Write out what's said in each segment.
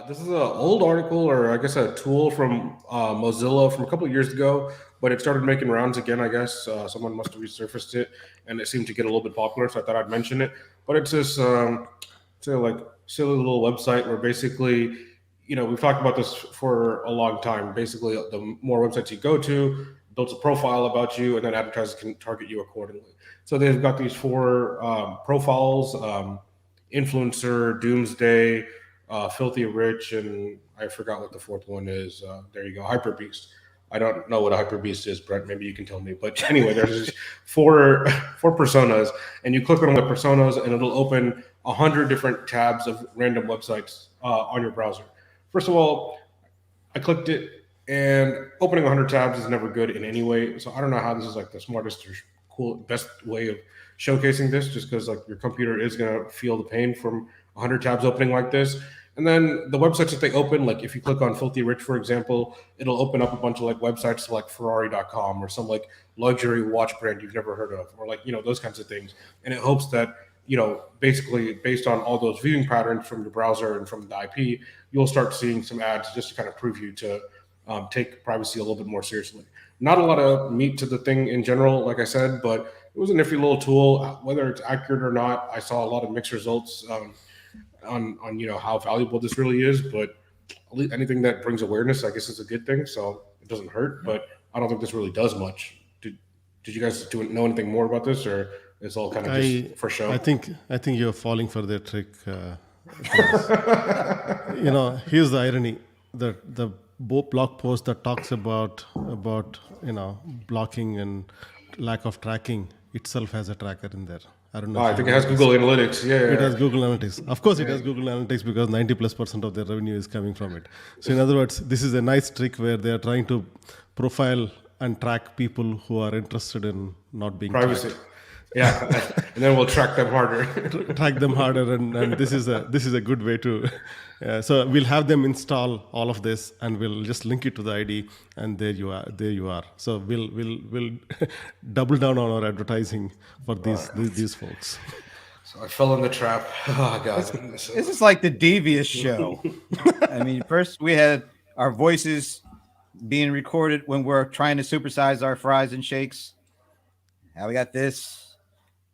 This is an old article, or I guess a tool from Mozilla from a couple of years ago, but it started making rounds again. I guess someone must have resurfaced it, and it seemed to get a little bit popular. So I thought I'd mention it. But it's this, it's a, like silly little website where basically, we've talked about this for a long time. Basically, the more websites you go to, builds a profile about you, and then advertisers can target you accordingly. So they've got these four profiles: influencer, doomsday, filthy rich, and I forgot what the fourth one is. There you go, hyper beast. I don't know what a hyper beast is, Brent. Maybe you can tell me. But anyway, there's these four personas, and you click on the personas, and it'll open 100 different tabs of random websites on your browser. First of all, I clicked it, and opening 100 tabs is never good in any way. So I don't know how this is like the smartest or cool, best way of showcasing this, just because like your computer is gonna feel the pain from 100 tabs opening like this. And then the websites that they open, like if you click on Filthy Rich, for example, it'll open up a bunch of like websites like Ferrari.com or some like luxury watch brand you've never heard of, or like, those kinds of things. And it hopes that, basically based on all those viewing patterns from your browser and from the IP, you'll start seeing some ads just to kind of prove you to take privacy a little bit more seriously. Not a lot of meat to the thing in general, like I said, but it was a nifty little tool. Whether it's accurate or not, I saw a lot of mixed results on how valuable this really is. But anything that brings awareness, I guess, is a good thing. So it doesn't hurt. But I don't think this really does much. Did you guys know anything more about this, or it's all kind of just for show? I think you're falling for their trick. Here's the irony: the blog post that talks about blocking and lack of tracking itself has a tracker in there. I don't know. I think it has Google Analytics. Yeah. It has Google Analytics. Of course, it has Google Analytics because 90+% of their revenue is coming from it. So in other words, this is a nice trick where they are trying to profile and track people who are interested in not being privacy. Tracked. Yeah, and then we'll track them harder. And this is a good way to. So we'll have them install all of this, and we'll just link it to the ID, and there you are. So we'll double down on our advertising for these folks. So I fell in the trap. Oh God, this is like the Devious show. I mean, first we had our voices being recorded when we're trying to supersize our fries and shakes. Now we got this.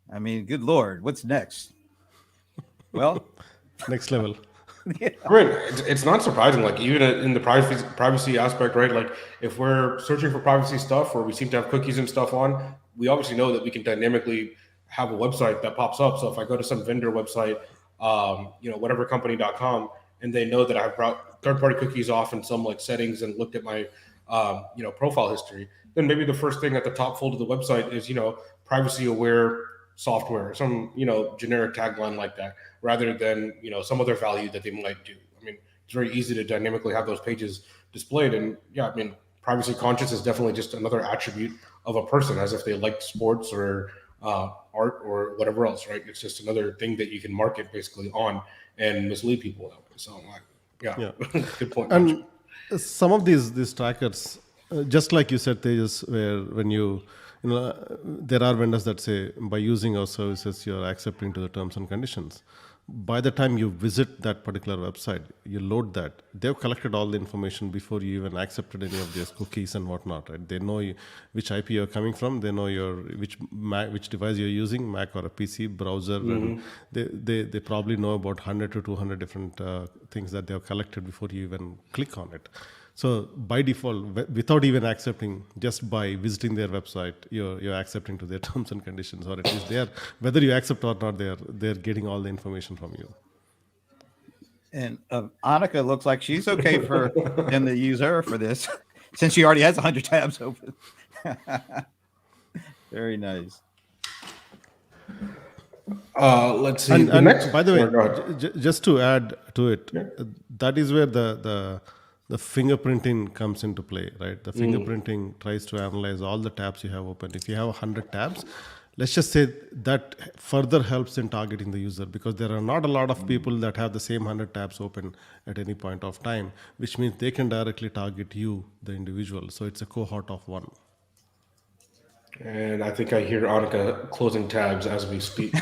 I mean, good Lord, what's next? Well, next level. Yeah. Right. It's not surprising. Like even in the privacy aspect, right? Like if we're searching for privacy stuff, or we seem to have cookies and stuff on, we obviously know that we can dynamically have a website that pops up. So if I go to some vendor website, whatevercompany.com, and they know that I've brought third-party cookies off in some like settings and looked at my, profile history, then maybe the first thing at the top fold of the website is, privacy-aware software, some generic tagline like that, rather than some other value that they might do. I mean, it's very easy to dynamically have those pages displayed, and privacy conscious is definitely just another attribute of a person, as if they like sports or art or whatever else, right? It's just another thing that you can market basically on and mislead people that way. So yeah. Good point. And some of these trackers, just like you said, Tejas, where when there are vendors that say by using our services, you're accepting to the terms and conditions. By the time you visit that particular website, you load that, they've collected all the information before you even accepted any of these cookies and whatnot, right? They know which IP you're coming from. They know which device you're using, Mac or a PC, browser. Mm-hmm. And they probably know about 100 to 200 different things that they've collected before you even click on it. So by default, without even accepting, just by visiting their website, you're accepting to their terms and conditions, or at least whether you accept or not, they're getting all the information from you. And Annika looks like she's okay for them to use her for this, since she already has 100 tabs open. Very nice. Let's see. And next, by the way, just to add to it, that is where the fingerprinting comes into play, right? The fingerprinting tries to analyze all the tabs you have open. If you have 100 tabs, let's just say that further helps in targeting the user, because there are not a lot of people that have the same 100 tabs open at any point of time, which means they can directly target you, the individual. So it's a cohort of one. And I think I hear Annika closing tabs as we speak.